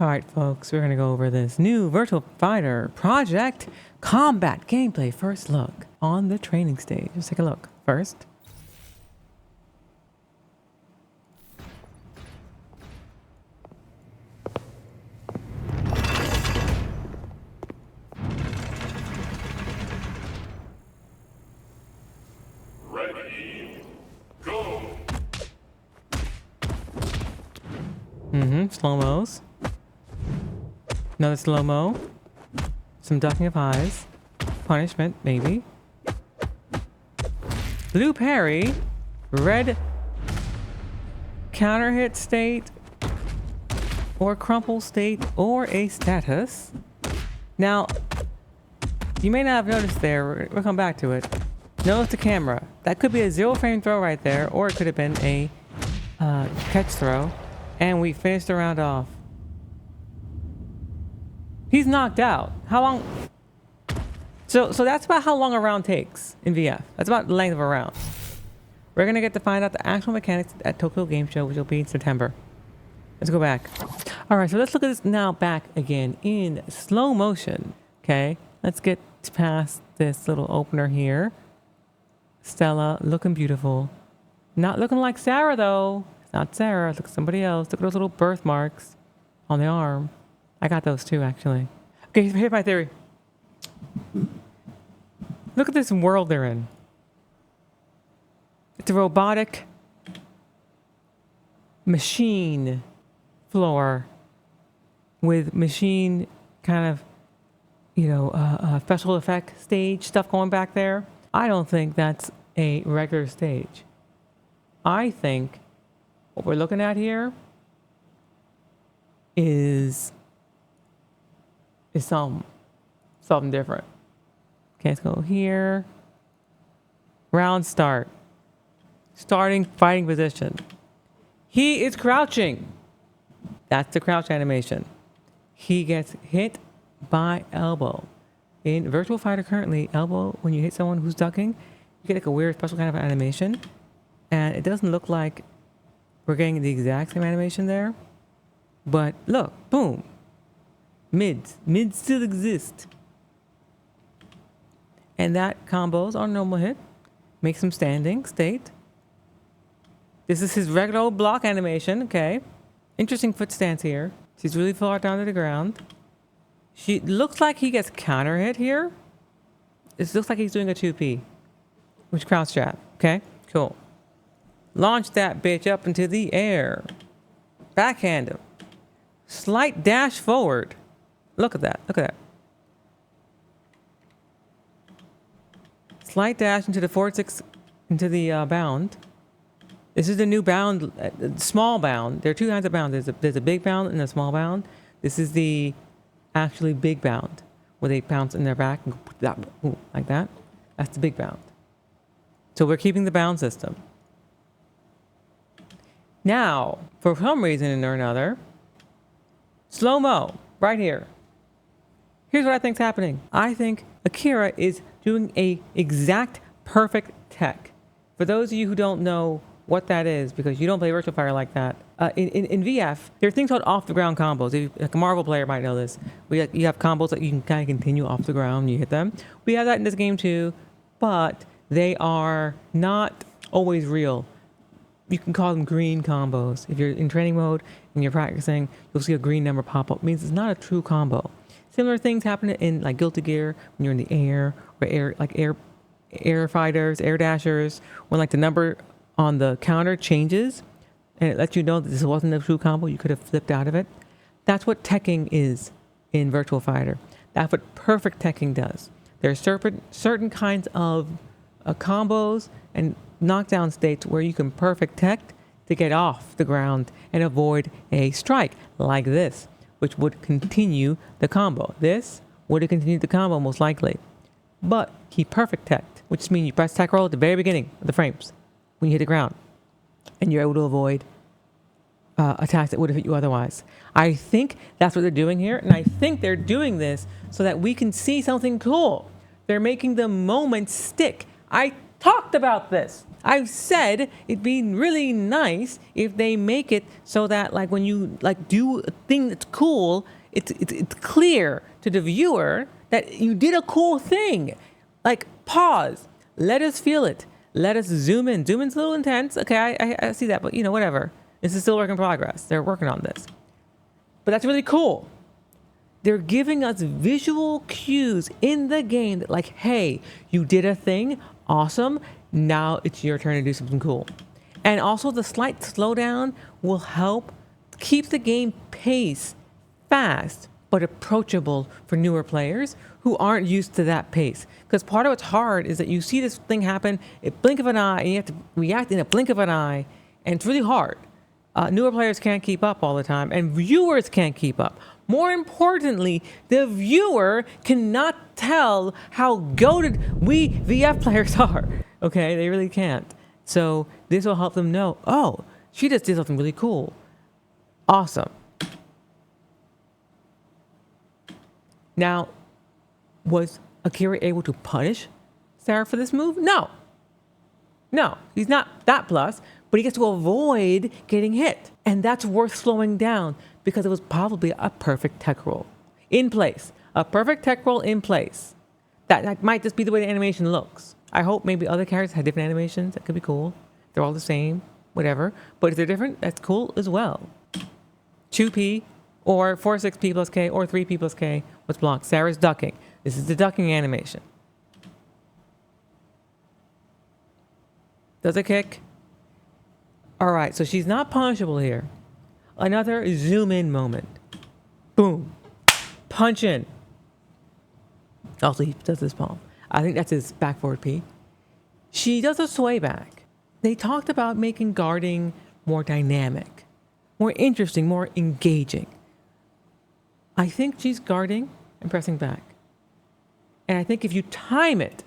Alright folks, we're going to go over this new Virtua Fighter Project Combat gameplay first look on the training stage. Let's take a look first. Ready, go! Slow-mos. Another slow-mo. Some ducking of highs. Punishment, maybe. Blue parry. Red counter hit state. Or crumple state. Or a status. Now, you may not have noticed there. We'll come back to it. Notice the camera. That could be a 0-frame throw right there. Or it could have been a catch throw. And we finished the round off. He's knocked out. How long? So that's about how long a round takes in VF. That's about the length of a round. We're going to get to find out the actual mechanics at Tokyo Game Show, which will be in September. Let's go back. All right, so let's look at this now back again in slow motion. Okay, let's get past this little opener here. Stella looking beautiful. Not looking like Sarah, though. It's not Sarah. Look at somebody else. Look at those little birthmarks on the arm. I got those too, actually. Okay, here's my theory. Look at this world they're in. It's a robotic machine floor with machine kind of, special effect stage stuff going back there. I don't think that's a regular stage. I think what we're looking at here is something different. Okay, let's go here. Round start. Starting fighting position. He is crouching. That's the crouch animation. He gets hit by elbow. In Virtua Fighter currently, elbow, when you hit someone who's ducking, you get like a weird special kind of animation. And it doesn't look like we're getting the exact same animation there. But look, boom. Mids still exist. And that combos on normal hit. Makes him standing, state. This is his regular old block animation, okay. Interesting foot stance here. She's really far down to the ground. She looks like he gets counter hit here. It looks like he's doing a 2P. Which crouch jab, okay, cool. Launch that bitch up into the air. Backhand him. Slight dash forward. Look at that. Look at that. Slight dash into the forward 6 into the bound. This is the new bound, small bound. There are two kinds of bound. There's a big bound and a small bound. This is the actually big bound where they bounce in their back and go like that. That's the big bound. So we're keeping the bound system. Now, for some reason or another, slow-mo right here. Here's what I think's happening. I think Akira is doing a exact perfect tech. For those of you who don't know what that is, because you don't play Virtua Fighter like that, in VF, there are things called off-the-ground combos. Like a Marvel player might know this. You have combos that you can kind of continue off the ground, you hit them. We have that in this game too, but they are not always real. You can call them green combos. If you're in training mode and you're practicing, you'll see a green number pop up. It means it's not a true combo. Similar things happen in like Guilty Gear when you're in the air, or air fighters, air dashers, when like the number on the counter changes and it lets you know that this wasn't a true combo, you could have flipped out of it. That's what teching is in Virtua Fighter. That's what perfect teching does. There are certain kinds of combos and knockdown states where you can perfect tech to get off the ground and avoid a strike like this, which would continue the combo. This would have continued the combo most likely. But he perfect teched, which means you press tech roll at the very beginning of the frames when you hit the ground. And you're able to avoid attacks that would have hit you otherwise. I think that's what they're doing here. And I think they're doing this so that we can see something cool. They're making the moment stick. I talked about this. I've said it'd be really nice if they make it so that like when you like do a thing that's cool, it's clear to the viewer that you did a cool thing. Like pause, let us feel it. Let us zoom in. Zoom in's a little intense. Okay, I see that, but you know, whatever. This is still work in progress. They're working on this. But that's really cool. They're giving us visual cues in the game that like, hey, you did a thing, awesome. Now it's your turn to do something cool. And also the slight slowdown will help keep the game pace fast, but approachable for newer players who aren't used to that pace. Because part of what's hard is that you see this thing happen, a blink of an eye, and you have to react in a blink of an eye, and it's really hard. Newer players can't keep up all the time, and viewers can't keep up. More importantly, the viewer cannot tell how goated we VF players are. Okay, they really can't. So this will help them know, oh, she just did something really cool. Awesome. Now, was Akira able to punish Sarah for this move? No. No, he's not that plus, but he gets to avoid getting hit. And that's worth slowing down because it was probably a perfect tech roll in place. A perfect tech roll in place. That might just be the way the animation looks. I hope maybe other characters have different animations. That could be cool. They're all the same, whatever. But if they're different, that's cool as well. 2P or 4-6P plus K or 3P plus K was blocked. Sarah's ducking. This is the ducking animation. Does it kick? All right, so she's not punishable here. Another zoom in moment. Boom. Punch in. Also, he does his palm. I think that's his back forward P. She does a sway back. They talked about making guarding more dynamic, more interesting, more engaging. I think she's guarding and pressing back. And I think if you time it,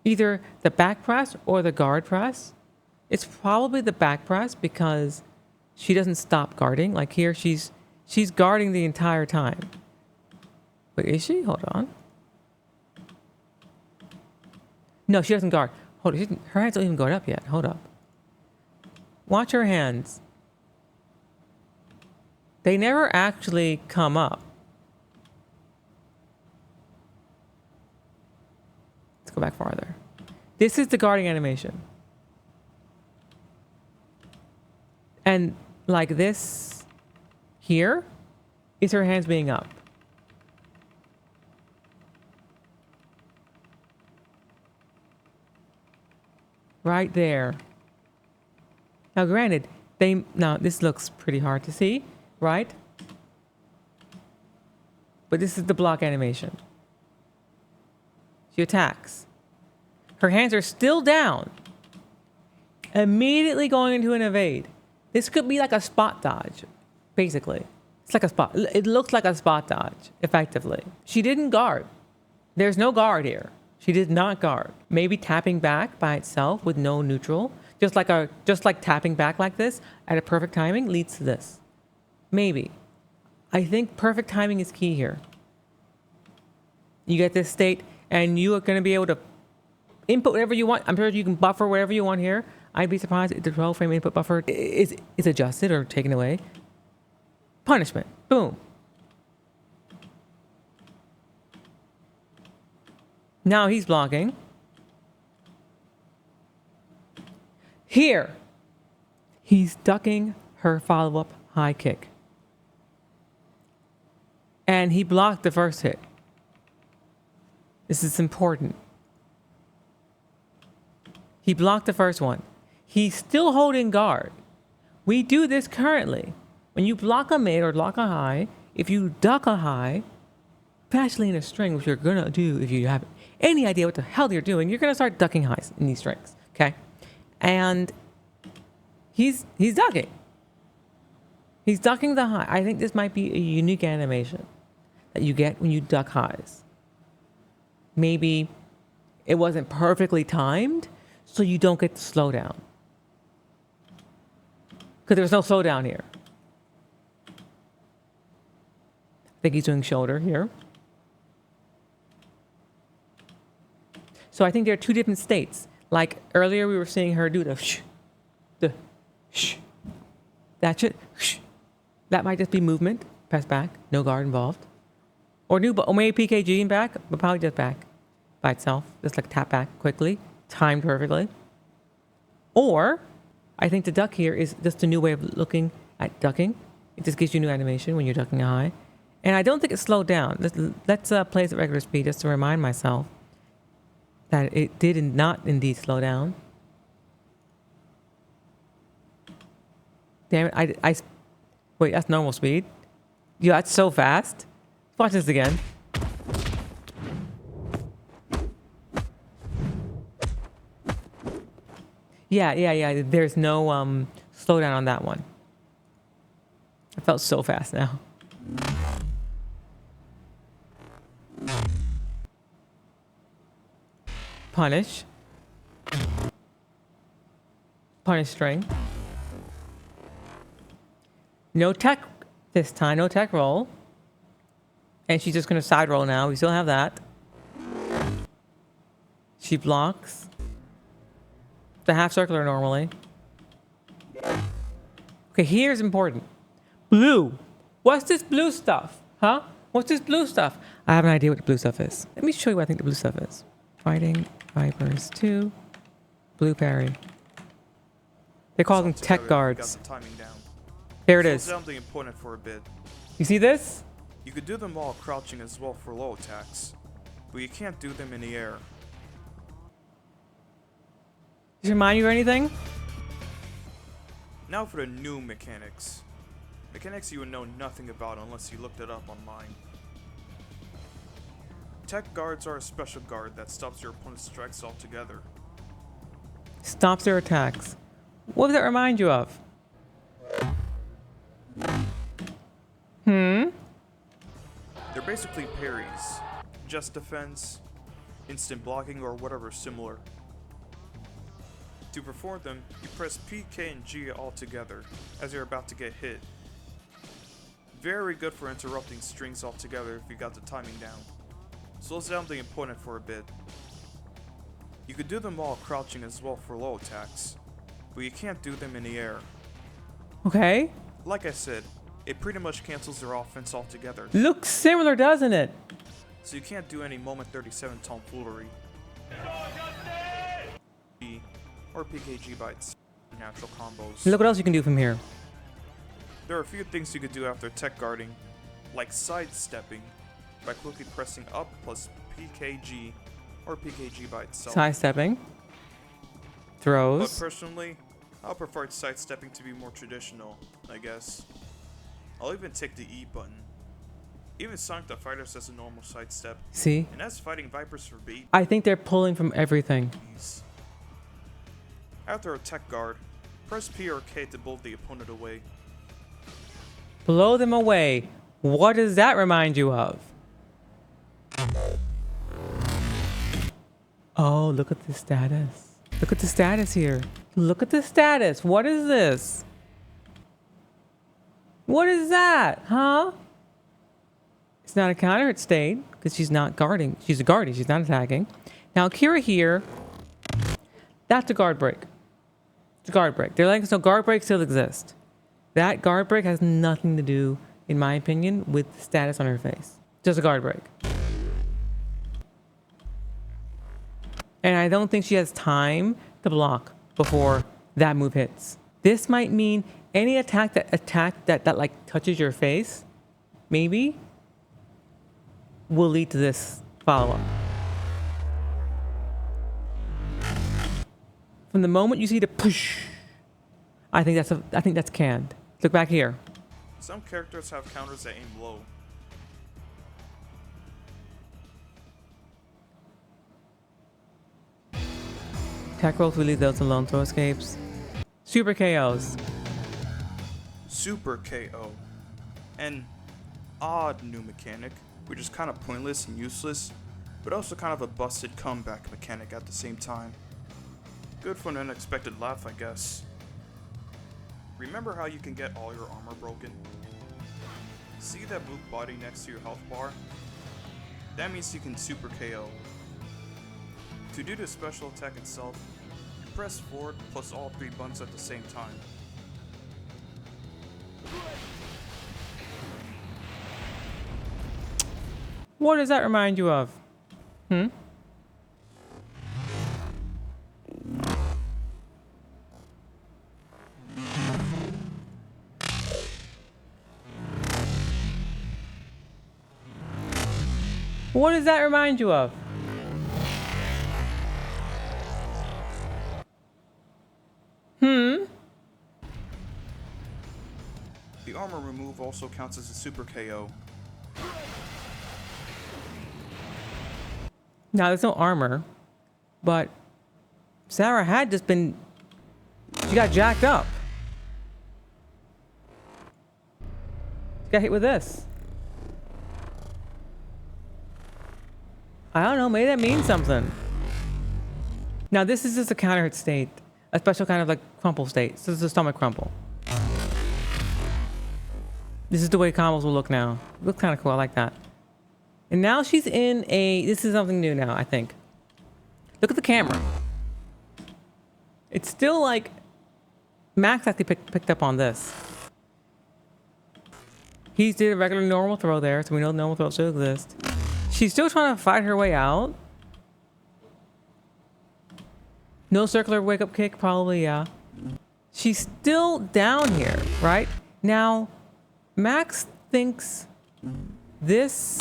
either the back press or the guard press, it's probably the back press because she doesn't stop guarding. Like here, she's guarding the entire time. Wait, is she? Hold on. No, she doesn't guard. Hold on. Her hands don't even go up yet. Hold up. Watch her hands. They never actually come up. Let's go back farther. This is the guarding animation. And like this here is her hands being up. Right there. Now granted, now this looks pretty hard to see, right? But this is the block animation. She attacks. Her hands are still down. Immediately going into an evade. This could be like a spot dodge, basically. It's like a spot. It looks like a spot dodge, effectively. She didn't guard. There's no guard here. She did not guard. Maybe tapping back by itself with no neutral, just like tapping back like this at a perfect timing leads to this. Maybe. I think perfect timing is key here. You get this state, and you are going to be able to input whatever you want. I'm sure you can buffer whatever you want here. I'd be surprised if the 12-frame input buffer is adjusted or taken away. Punishment. Boom. Now he's blocking. Here, he's ducking her follow-up high kick. And he blocked the first hit. This is important. He blocked the first one. He's still holding guard. We do this currently. When you block a mid or block a high, if you duck a high, especially in a string, which you're going to do if you have any idea what the hell you're doing, you're going to start ducking highs in these strings, okay? And he's ducking. He's ducking the high. I think this might be a unique animation that you get when you duck highs. Maybe it wasn't perfectly timed, so you don't get the slowdown. Because there's no slowdown here. I think he's doing shoulder here. So I think there are two different states. Like earlier we were seeing her do the shh, the shh. That should, shh. That might just be movement. Press back, no guard involved. Or maybe PKG and back, but probably just back by itself. Just like tap back quickly, timed perfectly. Or I think the duck here is just a new way of looking at ducking. It just gives you new animation when you're ducking high. And I don't think it's slowed down. Let's play it at regular speed just to remind myself that it did not indeed slow down. Damn it, wait, that's normal speed? Yeah, that's so fast. Watch this again. Yeah. There's no slowdown on that one. I felt so fast now. Punish. Punish string. No tech this time, no tech roll. And she's just gonna side roll now. We still have that. She blocks. The half circular normally. Okay, here's important. Blue. What's this blue stuff? Huh? What's this blue stuff? I have an idea what the blue stuff is. Let me show you what I think the blue stuff is. Fighting Vipers 2. Blue Parry. They call them tech guards. There it is. Something important for a bit. You see this? You could do them while crouching as well for low attacks, but you can't do them in the air. Does it remind you of anything? Now for the new mechanics. Mechanics you would know nothing about unless you looked it up online. Tech guards are a special guard that stops your opponent's strikes altogether. Stops their attacks. What does that remind you of? They're basically parries, just defense, instant blocking, or whatever similar. To perform them, you press P, K, and G all together as you're about to get hit. Very good for interrupting strings altogether if you got the timing down. Slows down the opponent for a bit. You could do them while crouching as well for low attacks, but you can't do them in the air. Okay. Like I said, it pretty much cancels their offense altogether. Looks similar, doesn't it? So you can't do any moment 37 tomfoolery. Or PKG bites. Natural combos. Look what else you can do from here. There are a few things you could do after tech guarding, like sidestepping, by quickly pressing up plus PKG or PKG by itself. Sidestepping. But Throws. personally, I prefer sidestepping to be more traditional, I guess. I'll even take the E button. Even Sonic the Fighters has a normal sidestep, See? and that's fighting Vipers for bait. I think they're pulling from everything. After a tech guard, press P or K to blow the opponent away. Blow them away. What does that remind you of? Oh, look at the status. Look at the status here. Look at the status. What is this? What is that? Huh? It's not a counter. It stayed because she's not guarding. She's a guarding. She's not attacking. Now, Kira here, that's a guard break. It's a guard break. They're like, so guard breaks still exist. That guard break has nothing to do, in my opinion, with the status on her face. Just a guard break. And I don't think she has time to block before that move hits. This might mean any attack that like touches your face, maybe, will lead to this follow-up. From the moment you see the push, I think that's canned. Look back here. Some characters have counters that aim low. Tech rolls, we leave those alone. Throw escapes. Super KOs. Super KO. An odd new mechanic, which is kind of pointless and useless, but also kind of a busted comeback mechanic at the same time. Good for an unexpected laugh, I guess. Remember how you can get all your armor broken? See that blue body next to your health bar? That means you can super KO. To do the special attack itself, press forward plus all 3 buttons at the same time. What does that remind you of? What does that remind you of? The armor remove also counts as a super KO. Now, there's no armor, but Sarah had just been... She got jacked up. She got hit with this. I don't know, maybe that means something. Now, this is just a counter hit state. A special kind of like crumple state. This is a stomach crumple. This is the way combos will look now. Look kind of cool, I like that. And now she's in a... This is something new now, I think. Look at the camera. It's still like... Max actually picked up on this. He did a regular normal throw there, so we know normal throw still exists. She's still trying to fight her way out. No circular wake-up kick, probably, yeah. She's still down here, right? Now, Max thinks this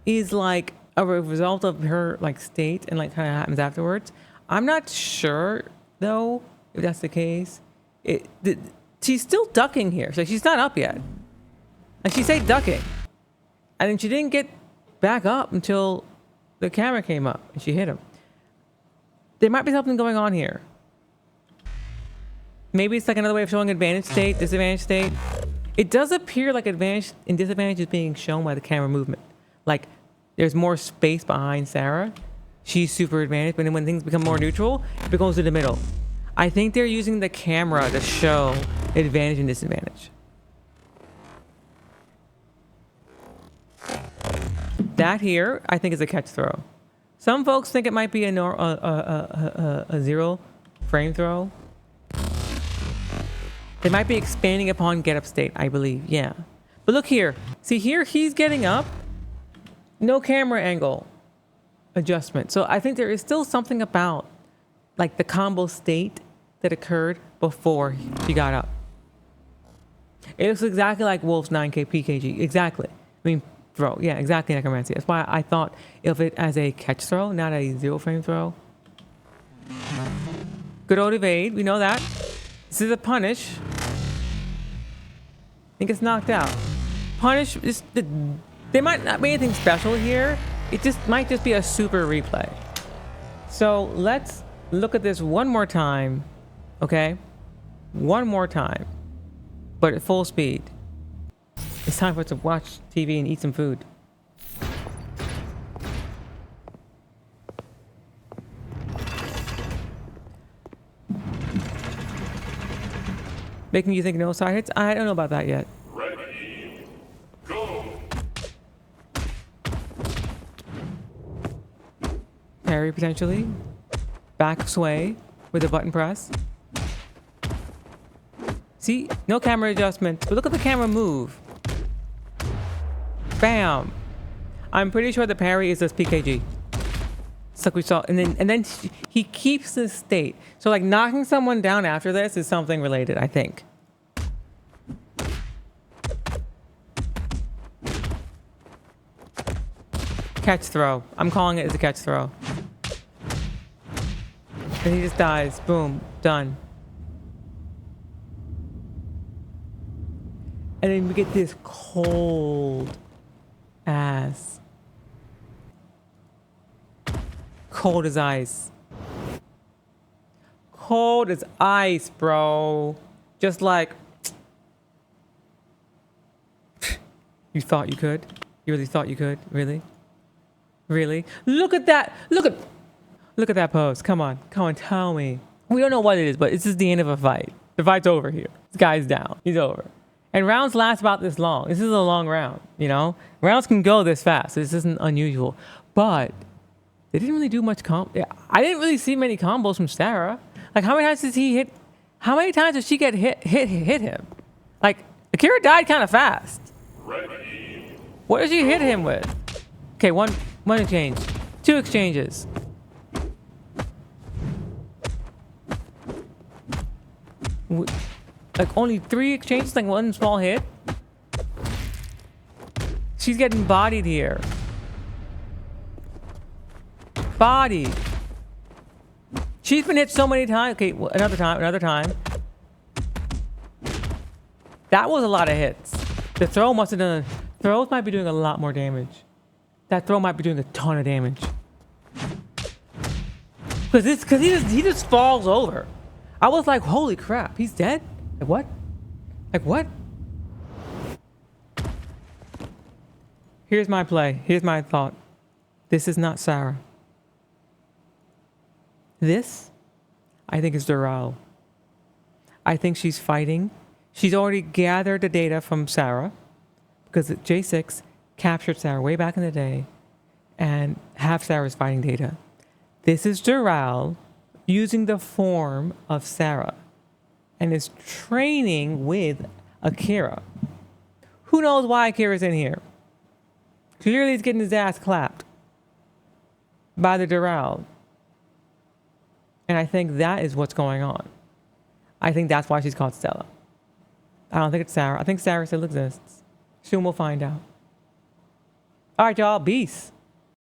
is like a result of her like state and like kind of happens afterwards. I'm not sure though if that's the case. She's still ducking here, so she's not up yet. And she said ducking, and then she didn't get back up until the camera came up and she hit him. There might be something going on here. Maybe it's like another way of showing advantage state, disadvantage state. It does appear like advantage and disadvantage is being shown by the camera movement. Like there's more space behind Sarah. She's super advantaged, but then when things become more neutral, it goes to the middle. I think they're using the camera to show advantage and disadvantage. That here, I think, is a catch throw. Some folks think it might be a 0 frame throw. They might be expanding upon get up state, I believe. Yeah. But look here. See here, he's getting up. No camera angle adjustment. So I think there is still something about like the combo state that occurred before she got up. It looks exactly like Wolf's 9K PKG. Exactly. I mean, throw. Yeah, exactly, necromancy. That's why I thought of it as a catch throw, not a 0 frame throw. Good old evade. We know that. This is a punish. I think it's knocked out. Punish. There might not be anything special here. It just might just be a super replay. So let's look at this one more time. Okay? One more time. But at full speed. It's time for us to watch TV and eat some food. Making you think no side hits? I don't know about that yet. Ready, go! Parry potentially. Back sway with a button press. See? No camera adjustment. But look at the camera move. Bam! I'm pretty sure the parry is this PKG. It's like we saw, and then he keeps this state. So like knocking someone down after this is something related, I think. Catch throw. I'm calling it as a catch throw. And he just dies. Boom. Done. And then we get this cold ass. Cold as ice. Cold as ice, bro. Just like... You thought you could? You really thought you could? Really? Really? Look at that! Look at that pose. Come on. Come on, tell me. We don't know what it is, but this is the end of a fight. The fight's over here. This guy's down. He's over. And rounds last about this long. This is a long round, you know? Rounds can go this fast. This isn't unusual. But They didn't really do much yeah, I didn't really see many combos from Sarah. Like, how many times does he hit? How many times does she get hit him? Like, Akira died kind of fast. Ready. What did she hit him with? Okay, one exchange. 2 exchanges. Like, only 3 exchanges, like 1 small hit? She's getting bodied here. Bodied. She's been hit so many times. Okay, well, another time. That was a lot of hits. The throw must have done... Throws might be doing a lot more damage. That throw might be doing a ton of damage. Because he just falls over. I was like, holy crap, he's dead? Like what? Like what? Here's my play. Here's my thought. This is not Sarah. This, I think, is Dural. I think she's fighting. She's already gathered the data from Sarah because J6 captured Sarah way back in the day and have Sarah's fighting data. This is Dural using the form of Sarah and is training with Akira. Who knows why Akira's in here? Clearly he's getting his ass clapped by the Dural. And I think that is what's going on. I think that's why she's called Stella. I don't think it's Sarah. I think Sarah still exists. Soon we'll find out. All right, y'all. Peace.